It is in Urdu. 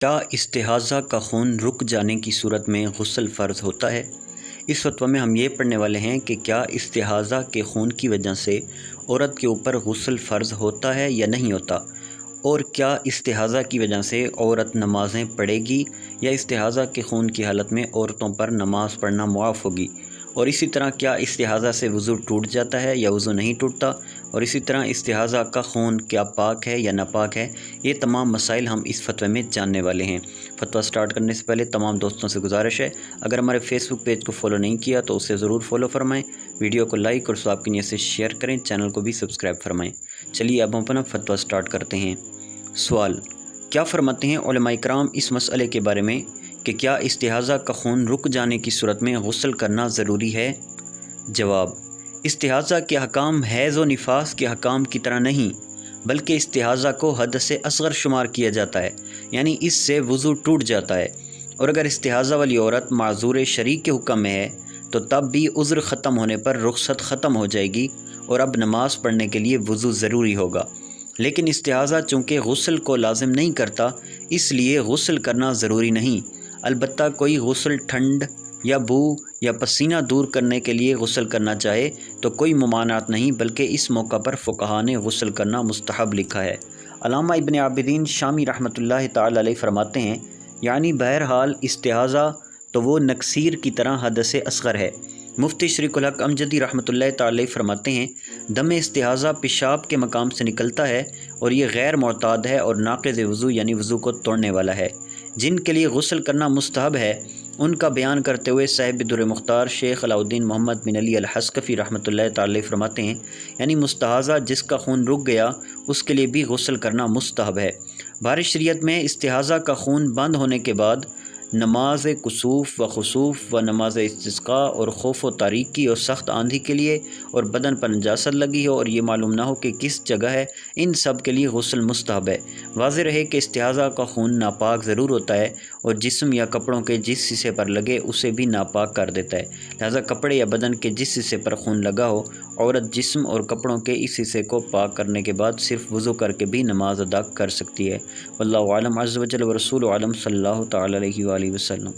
کیا استحاضہ کا خون رک جانے کی صورت میں غسل فرض ہوتا ہے؟ اس فتویٰ میں ہم یہ پڑھنے والے ہیں کہ کیا استحاضہ کے خون کی وجہ سے عورت کے اوپر غسل فرض ہوتا ہے یا نہیں ہوتا، اور کیا استحاضہ کی وجہ سے عورت نمازیں پڑھے گی یا استحاضہ کے خون کی حالت میں عورتوں پر نماز پڑھنا معاف ہوگی، اور اسی طرح کیا استحاضہ سے وضو ٹوٹ جاتا ہے یا وضو نہیں ٹوٹتا، اور اسی طرح استحاضہ کا خون کیا پاک ہے یا ناپاک ہے۔ یہ تمام مسائل ہم اس فتوے میں جاننے والے ہیں۔ فتویٰ سٹارٹ کرنے سے پہلے تمام دوستوں سے گزارش ہے، اگر ہمارے فیس بک پیج کو فالو نہیں کیا تو اسے ضرور فالو فرمائیں، ویڈیو کو لائک اور ثواب کی نیت سے شیئر کریں، چینل کو بھی سبسکرائب فرمائیں۔ چلیے اب ہم اپنا فتویٰ سٹارٹ کرتے ہیں۔ سوال: کیا فرماتے ہیں علماء کرام اس مسئلے کے بارے میں کہ کیا استحاضہ کا خون رک جانے کی صورت میں غسل کرنا ضروری ہے؟ جواب: استحاضہ کے احکام حیض و نفاس کے احکام کی طرح نہیں، بلکہ استحاضہ کو حدث اصغر شمار کیا جاتا ہے، یعنی اس سے وضو ٹوٹ جاتا ہے، اور اگر استحاضہ والی عورت معذور شرعی کے حکم میں ہے تو تب بھی عذر ختم ہونے پر رخصت ختم ہو جائے گی اور اب نماز پڑھنے کے لیے وضو ضروری ہوگا۔ لیکن استحاضہ چونکہ غسل کو لازم نہیں کرتا، اس لیے غسل کرنا ضروری نہیں۔ البتہ کوئی غسل ٹھنڈ یا بو یا پسینہ دور کرنے کے لیے غسل کرنا چاہے تو کوئی ممانعت نہیں، بلکہ اس موقع پر فقہاء نے غسل کرنا مستحب لکھا ہے۔ علامہ ابن عابدین شامی رحمۃ اللہ تعالی علیہ فرماتے ہیں، یعنی بہرحال استحاضہ تو وہ نکسیر کی طرح حدث اصغر ہے۔ مفتی شریک الحق امجدی رحمۃ اللہ تعالی علیہ فرماتے ہیں، دم استحاضہ پیشاب کے مقام سے نکلتا ہے اور یہ غیر معتاد ہے اور ناقض وضو یعنی وضو کو توڑنے والا ہے۔ جن کے لیے غسل کرنا مستحب ہے ان کا بیان کرتے ہوئے صاحب در مختار شیخ علاؤالدین محمد بن علی الحسکفی رحمۃ اللہ تعالی علیہ فرماتے ہیں، یعنی مستحاضہ جس کا خون رک گیا اس کے لیے بھی غسل کرنا مستحب ہے۔ بارِ شریعت میں استحاضہ کا خون بند ہونے کے بعد نماز کسوف و خسوف و نماز استسقاء اور خوف و تاریکی اور سخت آندھی کے لیے اور بدن پر نجاست لگی ہو اور یہ معلوم نہ ہو کہ کس جگہ ہے، ان سب کے لیے غسل مستحب ہے۔ واضح رہے کہ استحاضہ کا خون ناپاک ضرور ہوتا ہے اور جسم یا کپڑوں کے جس حصے پر لگے اسے بھی ناپاک کر دیتا ہے، لہذا کپڑے یا بدن کے جس حصے پر خون لگا ہو، عورت جسم اور کپڑوں کے اس حصے کو پاک کرنے کے بعد صرف وضو کر کے بھی نماز ادا کر سکتی ہے۔ واللہ اعلم عز و جل و رسول عالم صلی اللہ تعالی علیہ وآلہ وسلم۔